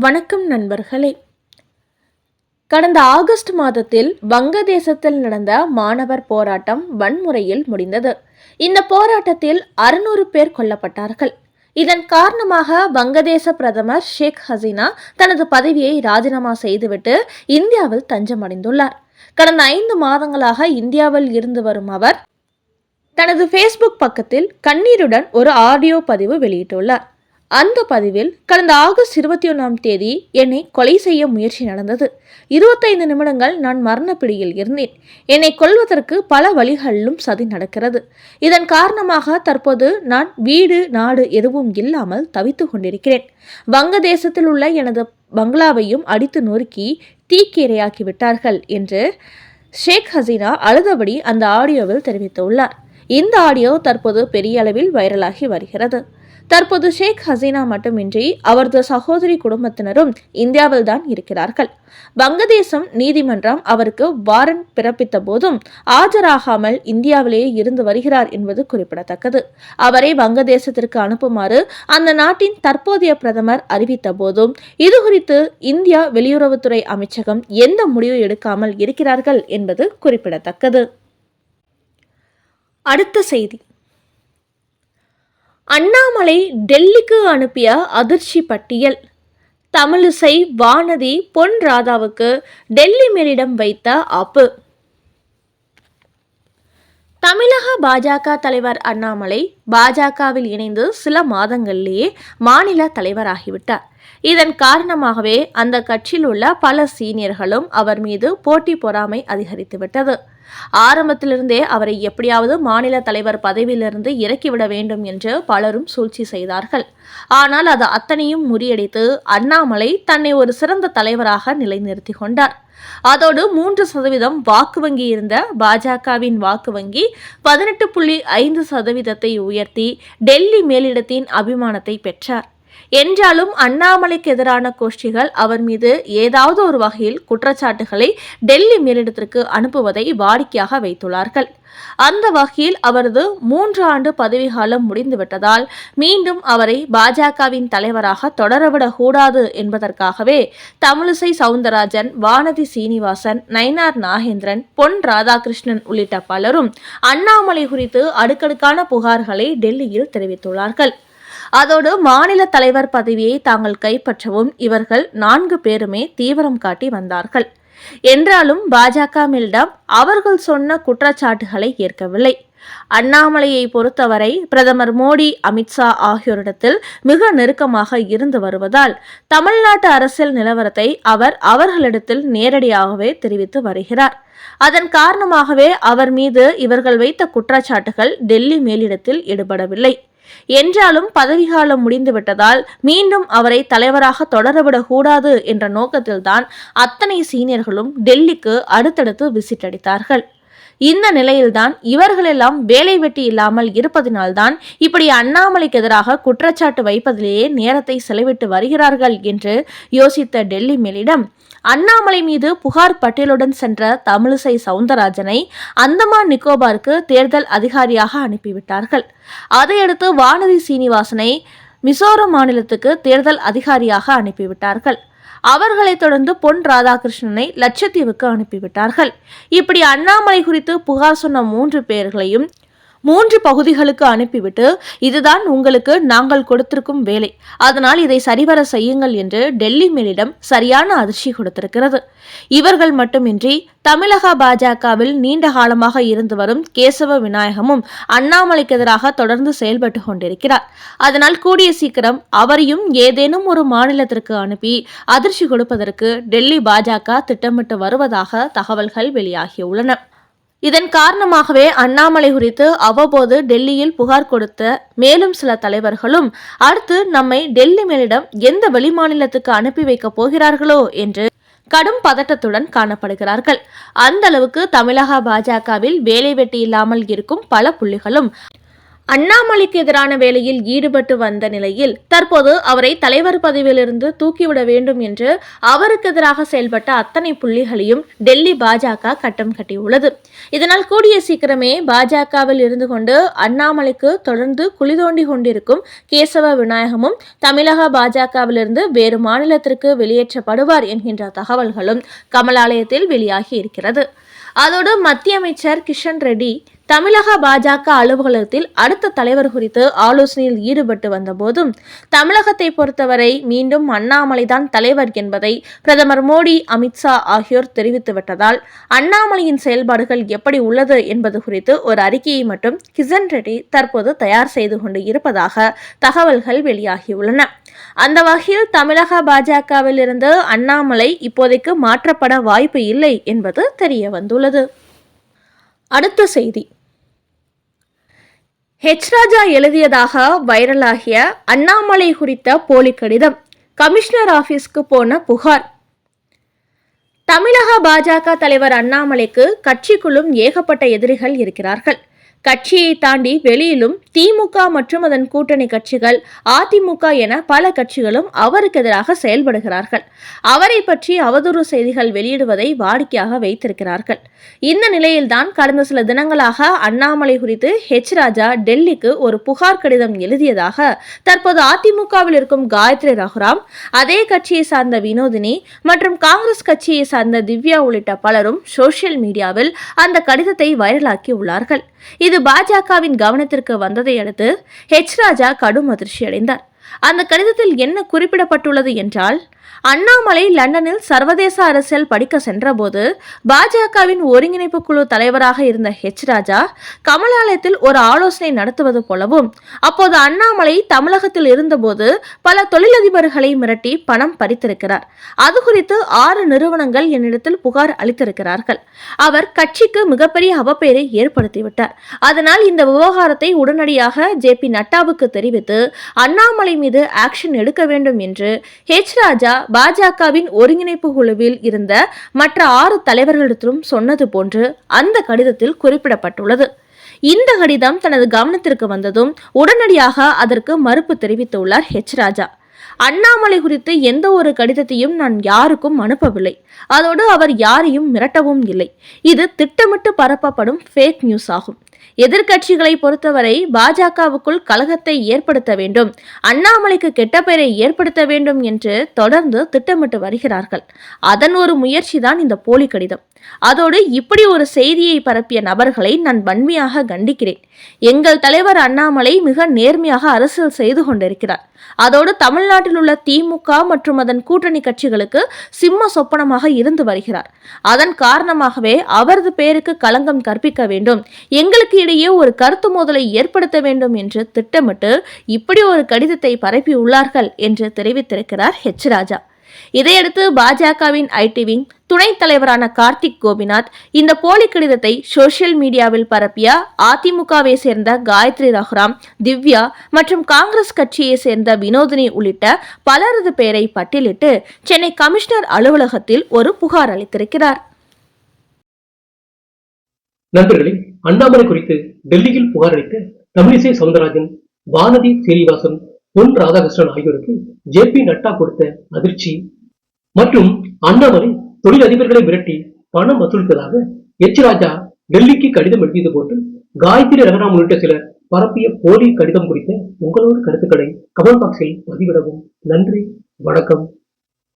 வணக்கம் நண்பர்களே. கடந்த ஆகஸ்ட் மாதத்தில் வங்கதேசத்தில் நடந்த மாணவர் போராட்டம் வன்முறையில் முடிந்தது. இந்த போராட்டத்தில் 600 பேர் கொல்லப்பட்டார்கள். இதன் காரணமாக வங்கதேச பிரதமர் ஷேக் ஹசீனா தனது பதவியை ராஜினாமா செய்துவிட்டு இந்தியாவில் தஞ்சமடைந்துள்ளார். கடந்த 5 மாதங்களாக இந்தியாவில் இருந்து வரும் அவர் தனது ஃபேஸ்புக் பக்கத்தில் கண்ணீருடன் ஒரு ஆடியோ பதிவு வெளியிட்டுள்ளார். அந்த பதிவில், கடந்த ஆகஸ்ட் 21 என்னை கொலை செய்ய முயற்சி நடந்தது. 25 நிமிடங்கள் நான் மரணப்பிடியில் இருந்தேன். என்னை கொல்வதற்கு பல வழிகளிலும் சதி நடக்கிறது. இதன் காரணமாக தற்போது நான் வீடு நாடு எதுவும் இல்லாமல் தவித்து கொண்டிருக்கிறேன். வங்கதேசத்தில் உள்ள எனது பங்களாவையும் அடித்து நொறுக்கி தீக்கிரையாக்கி விட்டார்கள் என்று ஷேக் ஹசீனா அழுதபடி அந்த ஆடியோவில் தெரிவித்துள்ளார். இந்த ஆடியோ தற்போது பெரிய அளவில் வைரலாகி வருகிறது. தற்போது ஷேக் ஹசீனா மட்டுமின்றி அவரது சகோதரி குடும்பத்தினரும் இந்தியாவில் தான் இருக்கிறார்கள். வங்கதேசம் நீதிமன்றம் அவருக்கு வாரண்ட் பிறப்பித்த போதும் ஆஜராகாமல் இந்தியாவிலேயே இருந்து வருகிறார் என்பது குறிப்பிடத்தக்கது. அவரை வங்கதேசத்திற்கு அனுப்புமாறு அந்த நாட்டின் தற்போதைய பிரதமர் அறிவித்த போதும் இதுகுறித்து இந்தியா வெளியுறவுத்துறை அமைச்சகம் எந்த முடிவு எடுக்காமல் இருக்கிறார்கள் என்பது குறிப்பிடத்தக்கது. அடுத்த செய்தி. அண்ணாமலை டெல்லிக்கு அனுப்பிய அதிர்ச்சி பட்டியல். தமிழிசை, வானதி, பொன் ராதாவுக்கு டெல்லி மேலிடம் வைத்த ஆப்பு. தமிழக பாஜக தலைவர் அண்ணாமலை பாஜகவில் இணைந்து சில மாதங்களிலேயே மாநில தலைவராகிவிட்டார். இதன் காரணமாகவே அந்த கட்சியில் உள்ள பல சீனியர்களும் அவர் மீது போட்டி பொறாமை அதிகரித்துவிட்டது. ஆரம்பத்திலிருந்தே அவரை எப்படியாவது மாநில தலைவர் பதவியிலிருந்து இறக்கிவிட வேண்டும் என்று பலரும் சூழ்ச்சி செய்தார்கள். ஆனால் அது அத்தனையும் முறியடித்து அண்ணாமலை தன்னை ஒரு சிறந்த தலைவராக நிலைநிறுத்தி கொண்டார். அதோடு 3% வாக்கு வங்கி இருந்த பாஜகவின் வாக்கு வங்கி 18.5% உயர்த்தி டெல்லி மேலிடத்தின் அபிமானத்தை பெற்றார். என்றாலும் அண்ணாமலைக்கு எதிரான கோஷ்டிகள் அவர் மீது ஏதாவது ஒரு வகையில் குற்றச்சாட்டுகளை டெல்லி மேலிடத்திற்கு அனுப்புவதை வாடிக்கையாக வைத்துள்ளார்கள். அந்த வகையில் அவரது 3 ஆண்டு பதவிக்காலம் முடிந்துவிட்டதால் மீண்டும் அவரை பாஜகவின் தலைவராக தொடரவிடக் கூடாது என்பதற்காகவே தமிழிசை சவுந்தரராஜன், வானதி சீனிவாசன், நயினார் நாகேந்திரன், பொன் ராதாகிருஷ்ணன் உள்ளிட்ட பலரும் அண்ணாமலை குறித்து அடுக்கடுக்கான புகார்களை டெல்லியில் தெரிவித்துள்ளார்கள். அதோடு மாநில தலைவர் பதவியை தாங்கள் கைப்பற்றவும் இவர்கள் 4 பேருமே தீவிரம் காட்டி வந்தார்கள். என்றாலும் பாஜக மேலிடம் அவர்கள் சொன்ன குற்றச்சாட்டுகளை ஏற்கவில்லை. அண்ணாமலையை பொறுத்தவரை பிரதமர் மோடி, அமித்ஷா ஆகியோரிடத்தில் மிக நெருக்கமாக இருந்து வருவதால் தமிழ்நாட்டு அரசியல் நிலவரத்தை அவர்களிடத்தில் நேரடியாகவே தெரிவித்து வருகிறார். அதன் காரணமாகவே அவர் மீது இவர்கள் வைத்த குற்றச்சாட்டுகள் டெல்லி மேலிடத்தில் ஈடுபடவில்லை. என்றாலும் பதவிக்காலம் முடிந்துவிட்டதால் மீண்டும் அவரை தலைவராக தொடரவிடக் கூடாது என்ற நோக்கத்தில்தான் அத்தனை சீனியர்களும் டெல்லிக்கு அடுத்தடுத்து விசிட் அடித்தார்கள். இந்த நிலையில்தான் இவர்களெல்லாம் வேலை வெட்டி இல்லாமல் இருப்பதினால்தான் இப்படி அண்ணாமலைக்கு எதிராக குற்றச்சாட்டு வைப்பதிலேயே நேரத்தை செலவிட்டு வருகிறார்கள் என்று யோசித்த டெல்லி மேலிடம் அண்ணாமலை மீது புகார் பட்டியலுடன் சென்ற தமிழிசை சவுந்தரராஜனை அந்தமான் நிக்கோபாருக்கு தேர்தல் அதிகாரியாக அனுப்பிவிட்டார்கள். அதையடுத்து வானதி சீனிவாசனை மிசோரம் மாநிலத்துக்கு தேர்தல் அதிகாரியாக அனுப்பிவிட்டார்கள். அவர்களைத் தொடர்ந்து பொன் ராதாகிருஷ்ணனை லட்சத்தீவுக்கு அனுப்பிவிட்டார்கள். இப்படி அண்ணாமலை குறித்து புகார் சொன்ன 3 பேர்களையும் 3 பகுதிகளுக்கு அனுப்பிவிட்டு இதுதான் உங்களுக்கு நாங்கள் கொடுத்திருக்கும் வேலை, அதனால் இதை சரிவர செய்யுங்கள் என்று டெல்லி மேலிடம் சரியான அதிர்ச்சி கொடுத்திருக்கிறது. இவர்கள் மட்டுமின்றி தமிழக பாஜகவில் நீண்ட காலமாக இருந்து வரும் கேசவ விநாயகமும் அண்ணாமலைக்கு எதிராக தொடர்ந்து செயல்பட்டு கொண்டிருக்கிறார். அதனால் கூடிய சீக்கிரம் அவரையும் ஏதேனும் ஒரு மாநிலத்திற்கு அனுப்பி அதிர்ச்சி கொடுப்பதற்கு டெல்லி பாஜக திட்டமிட்டு வருவதாக தகவல்கள் வெளியாகியுள்ளன. இதன் காரணமாகவே அண்ணாமலை குறித்து அவ்வப்போது டெல்லியில் புகார் கொடுத்த மேலும் சில தலைவர்களும் அடுத்து நம்மை டெல்லி மேலிடம் எந்த வெளிமாநிலத்துக்கு அனுப்பி வைக்கப் போகிறார்களோ என்று கடும் பதட்டத்துடன் காணப்படுகிறார்கள். அந்த அளவுக்கு தமிழக பாஜகவில் வேலை வெட்டி இல்லாமல் இருக்கும் பல புள்ளிகளும் அண்ணாமலைக்கு எதிரான வேலையில் ஈடுபட்டு வந்த நிலையில் தற்போது அவரை தலைவர் பதவியிலிருந்து தூக்கிவிட வேண்டும் என்று அவருக்கு எதிராக செயல்பட்ட அத்தனை புள்ளிகளையும் டெல்லி பாஜக கட்டம் கட்டியுள்ளது. இதனால் கூடிய சீக்கிரமே பாஜகவில் இருந்து கொண்டு அண்ணாமலைக்கு தொடர்ந்து குழி தோண்டி கொண்டிருக்கும் கேசவ விநாயகமும் தமிழக பாஜகவிலிருந்து வேறு மாநிலத்திற்கு வெளியேற்றப்படுவார் என்கின்ற தகவல்களும் கமலாலயத்தில் வெளியாகி இருக்கிறது. அதோடு மத்திய அமைச்சர் கிஷன் ரெட்டி தமிழக பாஜக அலுவலகத்தில் அடுத்த தலைவர் குறித்து ஆலோசனையில் ஈடுபட்டு வந்த போதும் தமிழகத்தை பொறுத்தவரை மீண்டும் அண்ணாமலைதான் தலைவர் என்பதை பிரதமர் மோடி, அமித்ஷா ஆகியோர் தெரிவித்துவிட்டதால் அண்ணாமலையின் செயல்பாடுகள் எப்படி உள்ளது என்பது குறித்து ஒரு அறிக்கையை மட்டும் கிஷன் ரெட்டி தற்போது தயார் செய்து கொண்டு இருப்பதாக தகவல்கள் வெளியாகியுள்ளன. அந்த வகையில் தமிழக பாஜகவில் இருந்து அண்ணாமலை இப்போதைக்கு மாற்றப்பட வாய்ப்பு இல்லை என்பது தெரிய வந்துள்ளது. அடுத்த செய்தி, ராஜா எழுதியதாக வைரலாகிய அண்ணாமலை குறித்த போலி கடிதம், கமிஷனர் ஆபீஸ்க்கு போன புகார். தமிழக பாஜக தலைவர் அண்ணாமலைக்கு கட்சிக்குள்ளும் ஏகப்பட்ட எதிரிகள் இருக்கிறார்கள். கட்சியை தாண்டி வெளியிலும் திமுக மற்றும் அதன் கூட்டணி கட்சிகள், அதிமுக என பல கட்சிகளும் அவருக்கு எதிராக செயல்படுகிறார்கள். அவரை பற்றி அவதூறு செய்திகள் வெளியிடுவதை வாடிக்கையாக வைத்திருக்கிறார்கள். இந்த நிலையில்தான் கடந்த சில தினங்களாக அண்ணாமலை குறித்து ராஜா டெல்லிக்கு ஒரு புகார் கடிதம் எழுதியதாக தற்போது அதிமுகவில் இருக்கும் காயத்ரி ரகுராம், அதே கட்சியை சார்ந்த வினோதினி மற்றும் காங்கிரஸ் கட்சியை சார்ந்த திவ்யா உள்ளிட்ட பலரும் சோசியல் மீடியாவில் அந்த கடிதத்தை வைரலாக்கி உள்ளார்கள். இது பாஜகவின் கவனத்திற்கு வந்ததை அடுத்து ராஜா கடும் அதிர்ச்சி அடைந்தார். அந்த கடிதத்தில் என்ன குறிப்பிடப்பட்டுள்ளது என்றால், அண்ணாமலை லண்டனில் சர்வதேச அரசியல் படிக்க சென்றபோது பாஜகவின் ஒருங்கிணைப்பு குழு தலைவராக இருந்த ராஜா கமலாலயத்தில் ஒரு ஆலோசனை நடத்துவது போலவும், அப்போது அண்ணாமலை தமிழகத்தில் இருந்தபோது பல தொழிலதிபர்களை மிரட்டி பணம் பறித்திருக்கிறார். அது குறித்து 6 நிறுவனங்கள் என்னிடத்தில் புகார் அளித்திருக்கிறார்கள். அவர் கட்சிக்கு மிகப்பெரிய அவப்பெயரை ஏற்படுத்திவிட்டார். அதனால் இந்த விவகாரத்தை உடனடியாக ஜே.பி. நட்டாவுக்கு தெரிவித்து அண்ணாமலை மீது ஆக்ஷன் எடுக்க வேண்டும் என்று ராஜா பாஜகவின் ஒருங்கிணைப்பு குழுவில் இருந்த மற்ற 6 தலைவர்களிடத்திலும் சொன்னது போன்று அந்த கடிதத்தில் குறிப்பிடப்பட்டுள்ளது. இந்த கடிதம் தனது கவனத்திற்கு வந்ததும் உடனடியாக அதற்கு மறுப்பு தெரிவித்துள்ளார் ராஜா. அண்ணாமலை குறித்து எந்த ஒரு கடிதத்தையும் நான் யாருக்கும் அனுப்பவில்லை. அதோடு அவர் யாரையும் மிரட்டவும் இல்லை. இது திட்டமிட்டு பரப்பப்படும் ஃபேக் நியூஸ் ஆகும். எதிர்கட்சிகளை பொறுத்தவரை பாஜகவுக்குள் கலகத்தை ஏற்படுத்த வேண்டும், அண்ணாமலைக்கு கெட்ட பெயரை ஏற்படுத்த வேண்டும் என்று தொடர்ந்து திட்டமிட்டு வருகிறார்கள். அதன் ஒரு முயற்சிதான் இந்த போலி கடிதம். அதோடு இப்படி ஒரு செய்தியை பரப்பிய நபர்களை நான் வன்மையாக கண்டிக்கிறேன். எங்கள் தலைவர் அண்ணாமலை மிக நேர்மையாக அரசியல் செய்து கொண்டிருக்கிறார். அதோடு தமிழ்நாட்டில் உள்ள திமுக மற்றும் அதன் கூட்டணி கட்சிகளுக்கு சிம்ம சொப்பனமாக இருந்து வருகிறார். அதன் காரணமாகவே அவரது பெயருக்கு களங்கம் கற்பிக்க வேண்டும், எங்களுக்கு இடையே ஒரு கருத்து மோதலை ஏற்படுத்த வேண்டும் என்று திட்டமிட்டு இப்படி ஒரு கடிதத்தை பரப்பி உள்ளார்கள் என்று தெரிவித்திருக்கிறார் ராஜா. இதையடுத்து பாஜகவின் ஐடி விங் துணைத் தலைவரான கார்த்திக் கோபிநாத் இந்த போலி கடிதத்தை சோசியல் மீடியாவில் பரப்பிய அதிமுகவை சேர்ந்த காயத்ரி ரகுராம், திவ்யா மற்றும் காங்கிரஸ் கட்சியை சேர்ந்த வினோதினி உள்ளிட்ட பலரது பெயரை பட்டியலிட்டு சென்னை கமிஷனர் அலுவலகத்தில் ஒரு புகார் அளித்திருக்கிறார். நண்பர்களே, அண்ணாமலை குறித்து டெல்லியில் புகார் அளித்த தமிழிசை சவுந்தரராஜன், வானதி சீனிவாசன், பொன் ராதாகிருஷ்ணன் ஆகியோருக்கு ஜே.பி. நட்டா கொடுத்த அதிர்ச்சி மற்றும் அண்ணாமலை தொழிலதிபர்களை மிரட்டி பணம் வசூலித்ததாக ராஜா டெல்லிக்கு கடிதம் எழுதியது போட்டு காயத்ரி ரகுராம் உள்ளிட்ட சிலர் பரப்பிய போலி கடிதம் குறித்த உங்களோட கருத்துக்களை கமெண்ட் பாக்ஸில் பதிவிடவும். நன்றி, வணக்கம்.